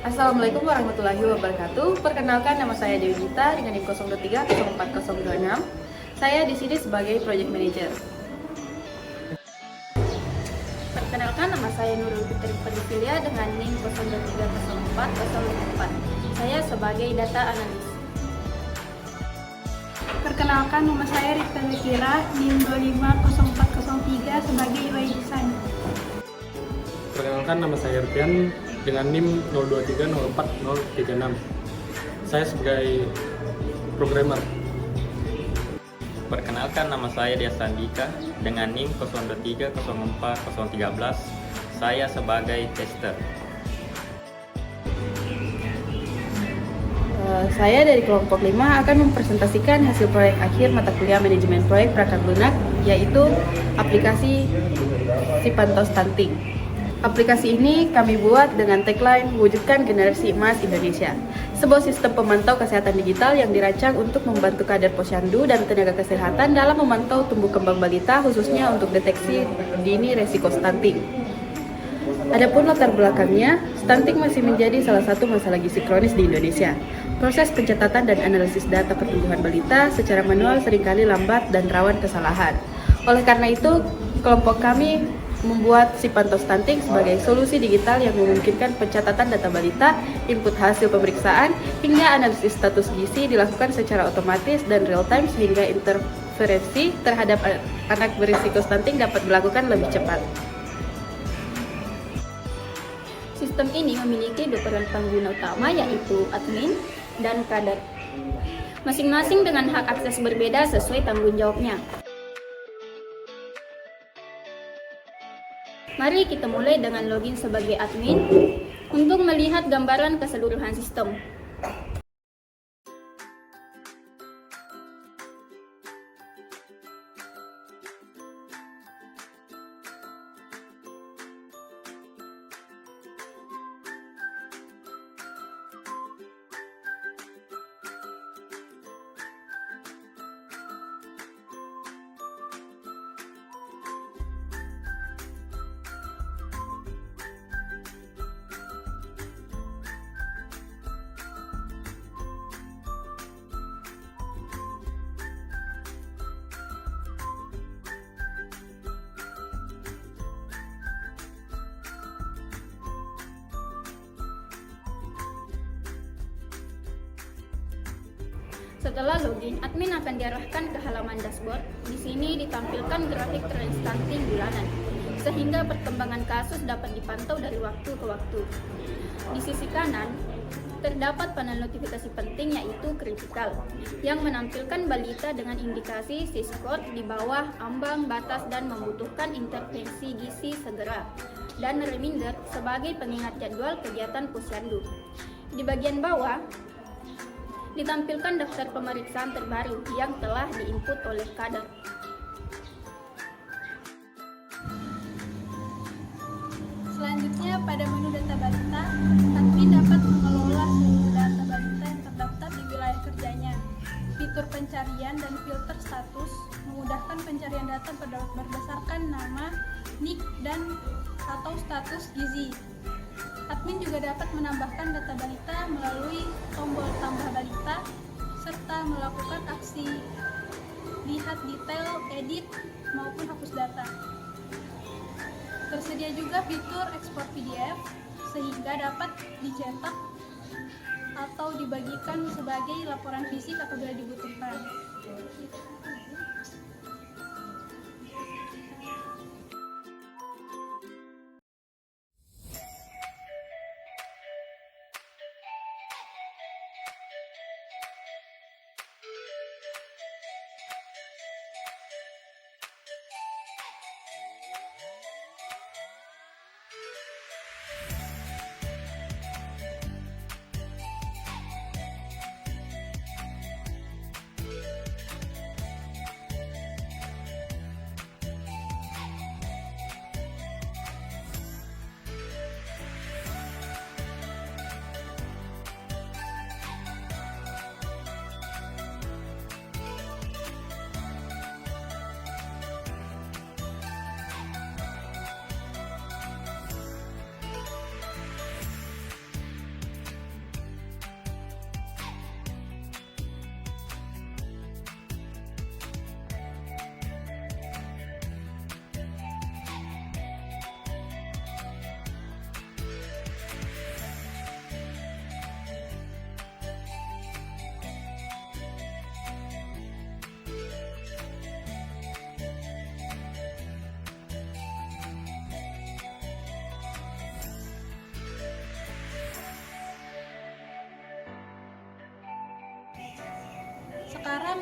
Assalamualaikum warahmatullahi wabarakatuh. Perkenalkan, nama saya Dewi Gita dengan NIM 023 04026. Saya di sini sebagai Project Manager. Perkenalkan, nama saya Nurul Fitri Padifilia dengan NIM 023 04054. Saya sebagai Data Analis. Perkenalkan, nama saya Rita Zakira, NIM 250403 sebagai UI Design. Perkenalkan, nama saya Erpian dengan NIM 023 04036. Saya sebagai programmer. Perkenalkan, nama saya Dia Sandika dengan NIM 023 04013. Saya sebagai tester. Saya dari kelompok 5 akan mempresentasikan hasil proyek akhir mata kuliah manajemen proyek perangkat lunak, yaitu aplikasi Sipantau Stunting. Aplikasi ini kami buat dengan tagline "Wujudkan Generasi Emas Indonesia", sebuah sistem pemantau kesehatan digital yang dirancang untuk membantu kader posyandu dan tenaga kesehatan dalam memantau tumbuh kembang balita, khususnya untuk deteksi dini resiko stunting. Adapun latar belakangnya, stunting masih menjadi salah satu masalah gizi kronis di Indonesia. Proses pencatatan dan analisis data pertumbuhan balita secara manual seringkali lambat dan rawan kesalahan. Oleh karena itu, kelompok kami membuat Sipantau Stunting sebagai solusi digital yang memungkinkan pencatatan data balita, input hasil pemeriksaan, hingga analisis status gizi dilakukan secara otomatis dan real time sehingga intervensi terhadap anak berisiko stunting dapat dilakukan lebih cepat. Sistem ini memiliki dua peran pengguna utama, yaitu admin dan kader. Masing-masing dengan hak akses berbeda sesuai tanggung jawabnya. Mari kita mulai dengan login sebagai admin untuk melihat gambaran keseluruhan sistem. Setelah login, admin akan diarahkan ke halaman dashboard. Di sini ditampilkan grafik tren stunting bulanan, sehingga perkembangan kasus dapat dipantau dari waktu ke waktu. Di sisi kanan, terdapat panel notifikasi penting, yaitu kritikal, yang menampilkan balita dengan indikasi C-score di bawah ambang batas dan membutuhkan intervensi gizi segera, dan reminder sebagai pengingat jadwal kegiatan posyandu. Di bagian bawah, ditampilkan daftar pemeriksaan terbaru yang telah diinput oleh kader. Selanjutnya, pada menu data balita, admin dapat mengelola seluruh data balita yang terdaftar di wilayah kerjanya. Fitur pencarian dan filter status memudahkan pencarian data berdasarkan nama, NIK, dan atau status gizi. Admin juga dapat menambahkan data balita melalui tombol tambah balita, serta melakukan aksi lihat detail, edit, maupun hapus data. Tersedia juga fitur ekspor PDF, sehingga dapat dicetak atau dibagikan sebagai laporan fisik apabila dibutuhkan.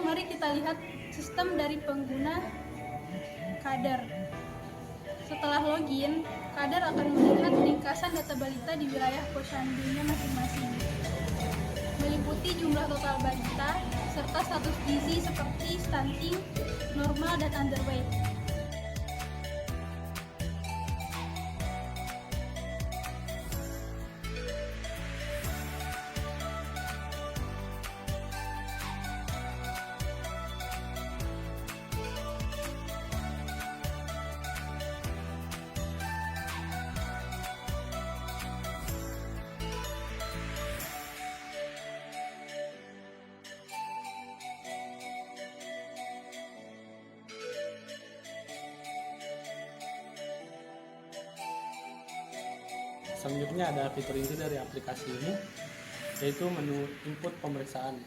Sekarang mari kita lihat sistem dari pengguna Kader. Setelah login, Kader akan melihat ringkasan data balita di wilayah posyandunya masing-masing, meliputi jumlah total balita serta status gizi seperti stunting, normal, dan underweight. Selanjutnya ada fitur inti dari aplikasi ini, yaitu menu input pemeriksaan.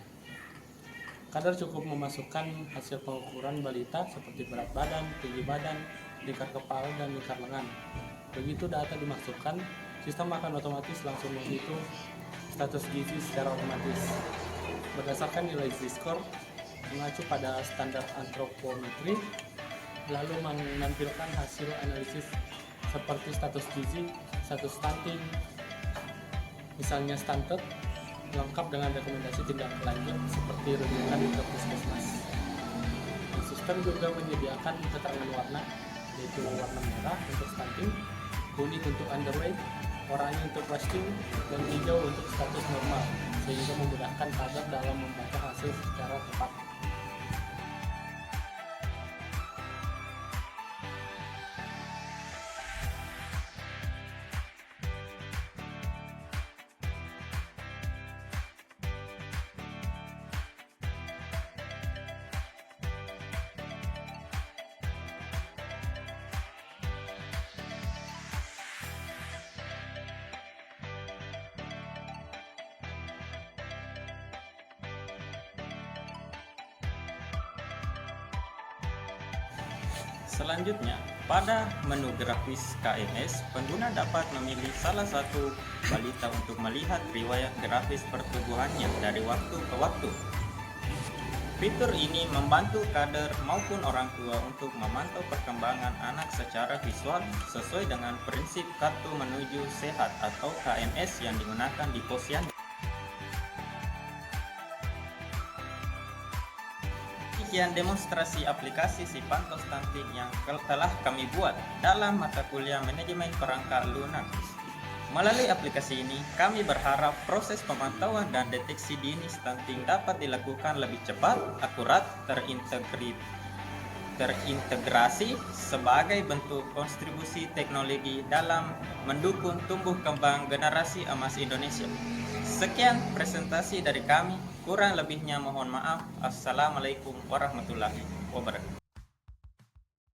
Kader cukup memasukkan hasil pengukuran balita seperti berat badan, tinggi badan, lingkar kepala, dan lingkar lengan. Begitu data dimasukkan, sistem akan otomatis langsung menghitung status gizi secara otomatis. Berdasarkan nilai Z-score, mengacu pada standar antropometri, lalu menampilkan hasil analisis seperti status gizi, status stunting, misalnya stunted, lengkap dengan rekomendasi tindak lanjut seperti rujukan ke puskesmas. Sistem juga menyediakan keterangan warna, yaitu warna merah untuk stunting, kuning untuk underweight, oranye untuk resting, dan hijau untuk status normal, sehingga memudahkan kader dalam membaca hasil secara tepat. Selanjutnya, pada menu grafis KMS, pengguna dapat memilih salah satu balita untuk melihat riwayat grafis pertumbuhannya dari waktu ke waktu. Fitur ini membantu kader maupun orang tua untuk memantau perkembangan anak secara visual sesuai dengan prinsip Kartu Menuju Sehat atau KMS yang digunakan di posyandu. Sekian demonstrasi aplikasi si Pantau Stunting yang telah kami buat dalam mata kuliah manajemen perangkat lunak. Melalui aplikasi ini, kami berharap proses pemantauan dan deteksi dini stunting dapat dilakukan lebih cepat, akurat, terintegrasi sebagai bentuk kontribusi teknologi dalam mendukung tumbuh kembang generasi emas Indonesia. Sekian presentasi dari kami, kurang lebihnya mohon maaf. Assalamualaikum warahmatullahi wabarakatuh.